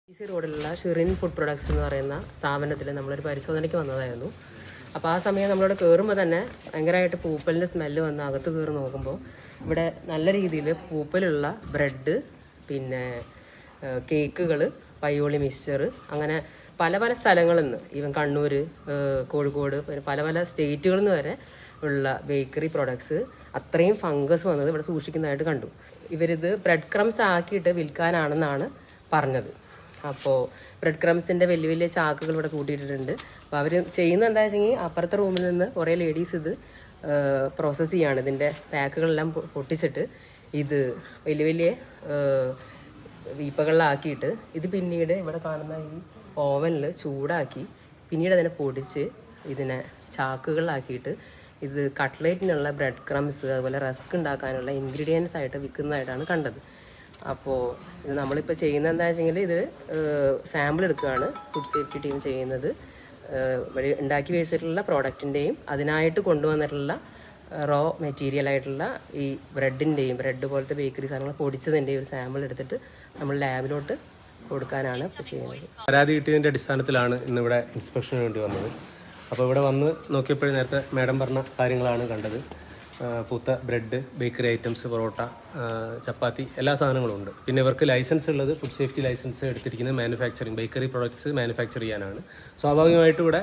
Easy റോഡിലുള്ള Shirin food products എന്ന് പറയുന്ന സ്ഥാപനത്തിൽ നമ്മളൊരു പരിശോധനയ്ക്ക് വന്നതായിരുന്നു. അപ്പോൾ ആ സമയം നമ്മളിവിടെ കയറുമ്പോൾ തന്നെ ഭയങ്കരമായിട്ട് പൂപ്പലിൻ്റെ സ്മെല്ല് വന്ന് അകത്ത് കയറി നോക്കുമ്പോൾ ഇവിടെ നല്ല രീതിയിൽ പൂപ്പലുള്ള ബ്രെഡ്, പിന്നെ കേക്കുകൾ, പയ്യോളി മിക്സ്ചർ, അങ്ങനെ പല പല സ്ഥലങ്ങളിൽ നിന്ന്, ഈവൻ കണ്ണൂർ, കോഴിക്കോട്, പിന്നെ പല പല സ്റ്റേറ്റുകളിൽ നിന്ന് വരെ ഉള്ള ബേക്കറി പ്രൊഡക്ട്സ് അത്രയും ഫംഗസ് വന്നത് ഇവിടെ സൂക്ഷിക്കുന്നതായിട്ട് കണ്ടു. ഇവരിത് ബ്രെഡ് ക്രംസ് ആക്കിയിട്ട് വിൽക്കാനാണെന്നാണ് പറഞ്ഞത്. അപ്പോൾ ബ്രെഡ് ക്രംസിൻ്റെ വലിയ വലിയ ചാക്കുകൾ ഇവിടെ കൂട്ടിയിട്ടിട്ടുണ്ട്. അപ്പോൾ അവർ ചെയ്യുന്നത് എന്താ വെച്ചെങ്കിൽ അപ്പുറത്തെ റൂമിൽ നിന്ന് കുറേ ലേഡീസ് ഇത് പ്രോസസ്സ് ചെയ്യാണ്. ഇതിൻ്റെ പാക്കുകളെല്ലാം പൊട്ടിച്ചിട്ട് ഇത് വലിയ വലിയ വീപ്പകളിലാക്കിയിട്ട് ഇത് പിന്നീട് ഇവിടെ കാണുന്ന ഈ ഓവനിൽ ചൂടാക്കി പിന്നീട് അതിനെ പൊടിച്ച് ഇതിനെ ചാക്കുകളിലാക്കിയിട്ട് ഇത് കട്ട്ലേറ്റിനുള്ള ബ്രെഡ് ക്രംസ്, അതുപോലെ റസ്ക് ഉണ്ടാക്കാനുള്ള ഇൻഗ്രീഡിയൻസ് ആയിട്ട് വിൽക്കുന്നതായിട്ടാണ് കണ്ടത്. അപ്പോൾ ഇത് നമ്മളിപ്പോൾ ചെയ്യുന്നത് എന്താ വെച്ചെങ്കിൽ ഇത് സാമ്പിൾ എടുക്കുകയാണ് ഫുഡ് സേഫ്റ്റി ടീം ചെയ്യുന്നത്. ഉണ്ടാക്കി വെച്ചിട്ടുള്ള പ്രോഡക്റ്റിൻ്റെയും അതിനായിട്ട് കൊണ്ടുവന്നിട്ടുള്ള റോ മെറ്റീരിയൽ ആയിട്ടുള്ള ഈ ബ്രെഡിൻ്റെയും ബ്രെഡ് പോലത്തെ ബേക്കറി സാധനങ്ങൾ പൊടിച്ചതിൻ്റെയും ഒരു സാമ്പിൾ എടുത്തിട്ട് നമ്മൾ ലാബിലോട്ട് കൊടുക്കാനാണ് ഇപ്പോൾ ചെയ്യുന്നത്. പരാതി കിട്ടിയതിൻ്റെ അടിസ്ഥാനത്തിലാണ് ഇന്നിവിടെ ഇൻസ്പെക്ഷന് വേണ്ടി വന്നത്. അപ്പോൾ ഇവിടെ വന്ന് നോക്കിയപ്പോഴും നേരത്തെ മാഡം പറഞ്ഞ കാര്യങ്ങളാണ് കണ്ടത്. പൂത്ത ബ്രെഡ്, ബേക്കറി ഐറ്റംസ്, പൊറോട്ട, ചപ്പാത്തി, എല്ലാ സാധനങ്ങളും ഉണ്ട്. പിന്നെ ഇവർക്ക് ലൈസൻസ് ഉള്ളത് ഫുഡ് സേഫ്റ്റി ലൈസൻസ് എടുത്തിരിക്കുന്നത് മാനുഫാക്ചറിങ്, ബേക്കറി പ്രോഡക്ട്സ് മാനുഫാക്ചർ ചെയ്യാനാണ്. സ്വാഭാവികമായിട്ടും ഇവിടെ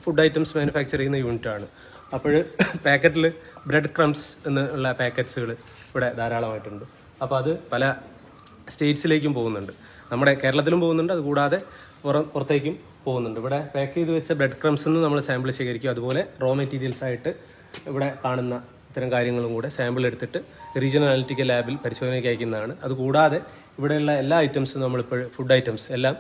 ഫുഡ് ഐറ്റംസ് മാനുഫാക്ചർ ചെയ്യുന്ന യൂണിറ്റാണ്. അപ്പോൾ പാക്കറ്റിൽ ബ്രെഡ് ക്രംസ് എന്നുള്ള പാക്കറ്റ്സുകൾ ഇവിടെ ധാരാളമായിട്ടുണ്ട്. അപ്പോൾ അത് പല സ്റ്റേറ്റ്സിലേക്കും പോകുന്നുണ്ട്. നമ്മുടെ കേരളത്തിലും പോകുന്നുണ്ട്, അതുകൂടാതെ പുറത്തേക്കും പോകുന്നുണ്ട്. ഇവിടെ പാക്ക് ചെയ്ത് വെച്ച ബ്രെഡ് ക്രംസ് നിന്ന് നമ്മൾ സാമ്പിൾ ശേഖരിക്കും. അതുപോലെ റോ മെറ്റീരിയൽസ് ആയിട്ട് ഇവിടെ കാണുന്ന ഇത്തരം കാര്യങ്ങളും കൂടെ സാമ്പിൾ എടുത്തിട്ട് റീജിയണൽ അനലിറ്റിക്കൽ ലാബിൽ പരിശോധനയ്ക്ക് അയക്കുന്നതാണ്. അതുകൂടാതെ ഇവിടെയുള്ള എല്ലാ ഐറ്റംസും നമ്മളിപ്പോൾ ഫുഡ് ഐറ്റംസ് എല്ലാം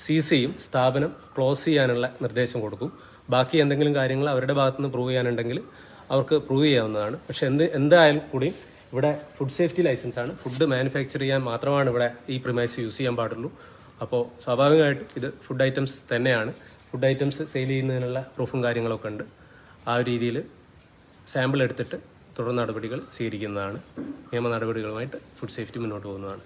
സീസ് ചെയ്യും. സ്ഥാപനം ക്ലോസ് ചെയ്യാനുള്ള നിർദ്ദേശം കൊടുക്കും. ബാക്കി എന്തെങ്കിലും കാര്യങ്ങൾ അവരുടെ ഭാഗത്തുനിന്ന് പ്രൂവ് ചെയ്യാനുണ്ടെങ്കിൽ അവർക്ക് പ്രൂവ് ചെയ്യാവുന്നതാണ്. പക്ഷെ എന്തായാലും കൂടി ഇവിടെ ഫുഡ് സേഫ്റ്റി ലൈസൻസ് ആണ്. ഫുഡ് മാനുഫാക്ചർ ചെയ്യാൻ മാത്രമാണ് ഇവിടെ ഈ പ്രിമൈസ് യൂസ് ചെയ്യാൻ പാടുള്ളൂ. അപ്പോൾ സ്വാഭാവികമായിട്ടും ഇത് ഫുഡ് ഐറ്റംസ് തന്നെയാണ്. ഫുഡ് ഐറ്റംസ് സെയിൽ ചെയ്യുന്നതിനുള്ള പ്രൂഫും കാര്യങ്ങളൊക്കെ ഉണ്ട്. ആ ഒരു രീതിയിൽ സാമ്പിൾ എടുത്തിട്ട് തുടർ നടപടികൾ സ്വീകരിക്കുന്നതാണ്. നിയമ നടപടികളുമായിട്ട് ഫുഡ് സേഫ്റ്റി മുന്നോട്ട് പോകുന്നതാണ്.